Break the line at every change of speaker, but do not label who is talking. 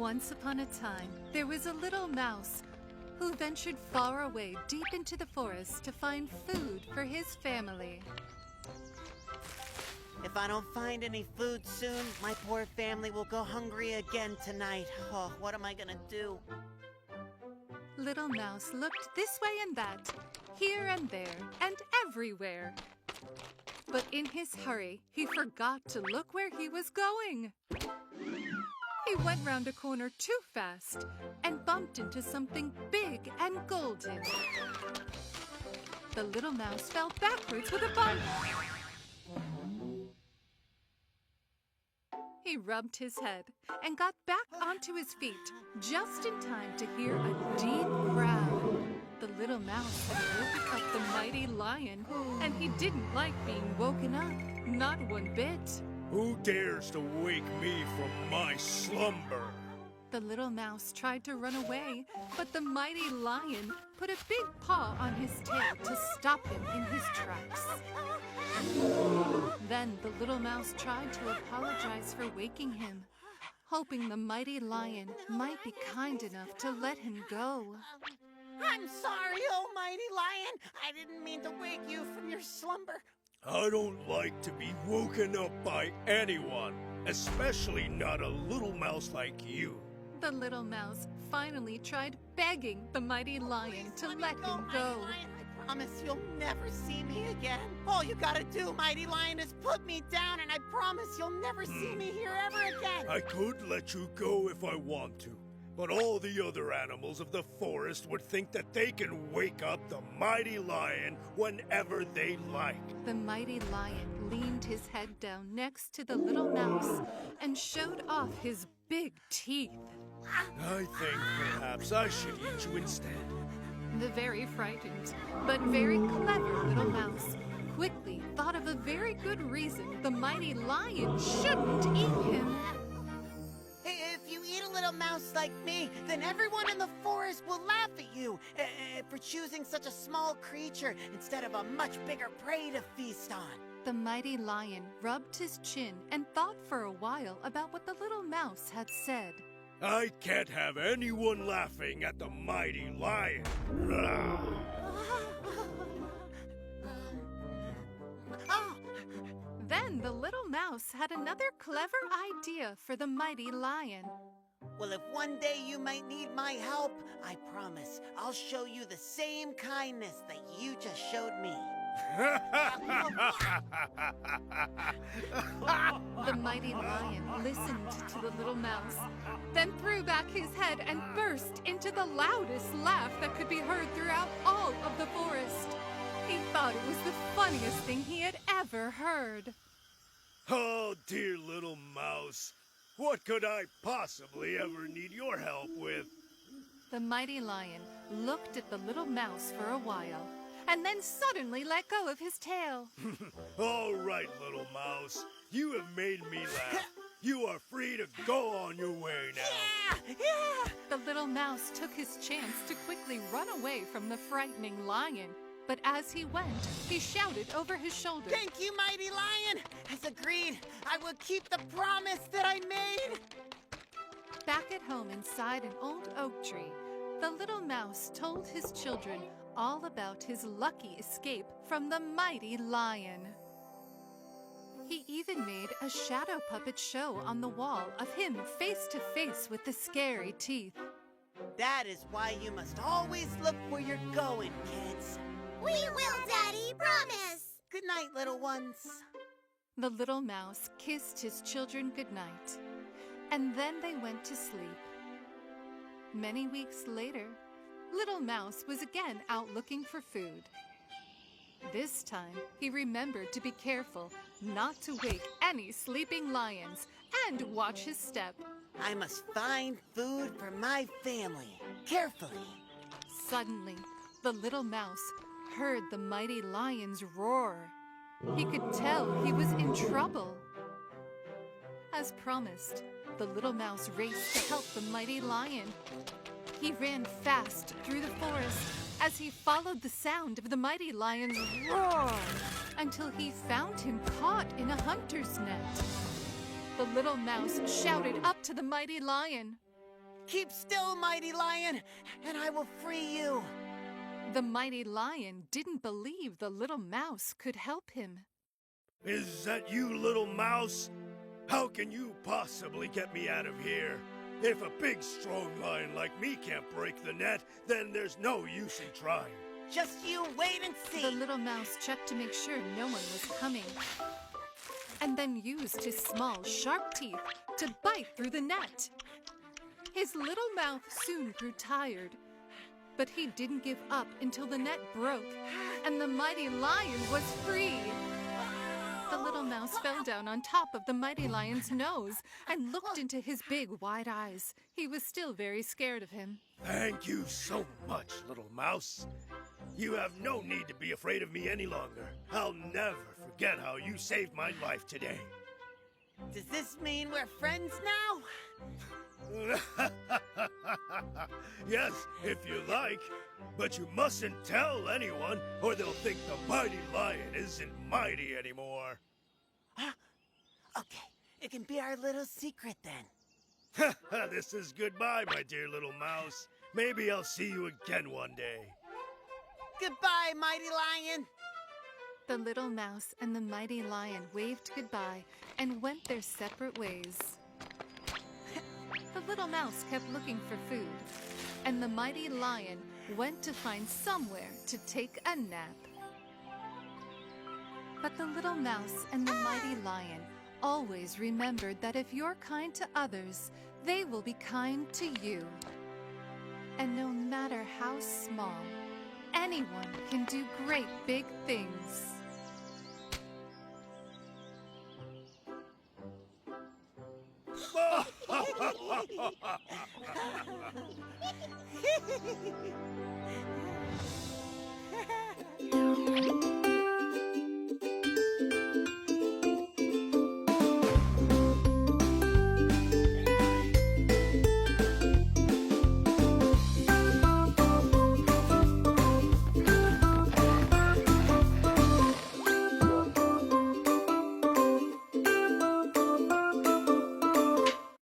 Once upon a time, there was a little mouse who ventured far away deep into the forest to find food for his family.
If I don't find any food soon, my poor family will go hungry again tonight. Oh, what am I gonna do?
Little Mouse looked this way and that, here and there, and everywhere. But in his hurry, he forgot to look where he was going. He went round a corner too fast and bumped into something big and golden. The little mouse fell backwards with a bump. He rubbed his head and got back onto his feet just in time to hear a deep growl. The little mouse had woken up the mighty lion, and he didn't like being woken up, not one bit.
Who dares to wake me from my slumber?
The little mouse tried to run away, but the mighty lion put a big paw on his tail to stop him in his tracks. Then the little mouse tried to apologize for waking him, hoping the mighty lion might be kind enough to let him go.
I'm sorry, oh mighty lion. I didn't mean to wake you from your slumber.
I don't like to be woken up by anyone, especially not a little mouse like you.
The little mouse finally tried begging the mighty lion to let him go.
Mighty lion. I promise you'll never see me again. All you gotta do, mighty lion, is put me down, and I promise you'll never see me here ever again.
I could let you go if I want to, but all the other animals of the forest would think that they can wake up the mighty lion whenever they like.
The mighty lion leaned his head down next to the little mouse and showed off his big teeth.
I think perhaps I should eat you instead.
The very frightened, but very clever little mouse quickly thought of a very good reason the mighty lion shouldn't eat him.
If you eat a little mouse like me, then everyone in the forest will laugh at you for choosing such a small creature instead of a much bigger prey to feast on.
The mighty lion rubbed his chin and thought for a while about what the little mouse had said.
I can't have anyone laughing at the mighty lion.
Then the little mouse had another clever idea for the mighty lion.
Well, if one day you might need my help, I promise I'll show you the same kindness that you just showed me.
The mighty lion listened to the little mouse, then threw back his head and burst into the loudest laugh that could be heard throughout all of the forest. He thought it was the funniest thing he had ever heard.
Oh, dear little mouse. What could I possibly ever need your help with?
The mighty lion looked at the little mouse for a while, and then suddenly let go of his tail.
All right, little mouse. You have made me laugh. You are free to go on your way now.
Yeah!
The little mouse took his chance to quickly run away from the frightening lion. But as he went, he shouted over his shoulder,
Thank you, mighty lion! As agreed, I will keep the promise that I made!
Back at home inside an old oak tree, the little mouse told his children all about his lucky escape from the mighty lion. He even made a shadow puppet show on the wall of him face to face with the scary teeth.
That is why you must always look where you're going, kids.
We will, Daddy, promise!
Good night, little ones.
The little mouse kissed his children goodnight, and then they went to sleep. Many weeks later, Little Mouse was again out looking for food. This time, he remembered to be careful not to wake any sleeping lions and watch his step.
I must find food for my family, carefully.
Suddenly, the little mouse heard the mighty lion's roar. He could tell he was in trouble. As promised, the little mouse raced to help the mighty lion. He ran fast through the forest as he followed the sound of the mighty lion's roar until he found him caught in a hunter's net. The little mouse shouted up to the mighty lion,
Keep still, Mighty Lion, and I will free you.
The mighty lion didn't believe the little mouse could help him.
Is that you, little mouse? How can you possibly get me out of here? If a big, strong lion like me can't break the net, then there's no use in trying.
Just you wait and see.
The little mouse checked to make sure no one was coming, and then used his small, sharp teeth to bite through the net. His little mouth soon grew tired, but he didn't give up until the net broke and the mighty lion was free. The little mouse fell down on top of the mighty lion's nose and looked into his big, wide eyes. He was still very scared of him.
Thank you so much, little mouse. You have no need to be afraid of me any longer. I'll never forget how you saved my life today.
Does this mean we're friends now?
Yes, if you like. But you mustn't tell anyone, or they'll think the mighty lion isn't mighty anymore.
Okay, it can be our little secret then.
This is goodbye, my dear little mouse. Maybe I'll see you again one day.
Goodbye, Mighty Lion.
The little mouse and the mighty lion waved goodbye and went their separate ways. The little mouse kept looking for food, and the mighty lion went to find somewhere to take a nap. But the little mouse and the mighty lion always remembered that if you're kind to others, they will be kind to you. And no matter how small, anyone can do great big things.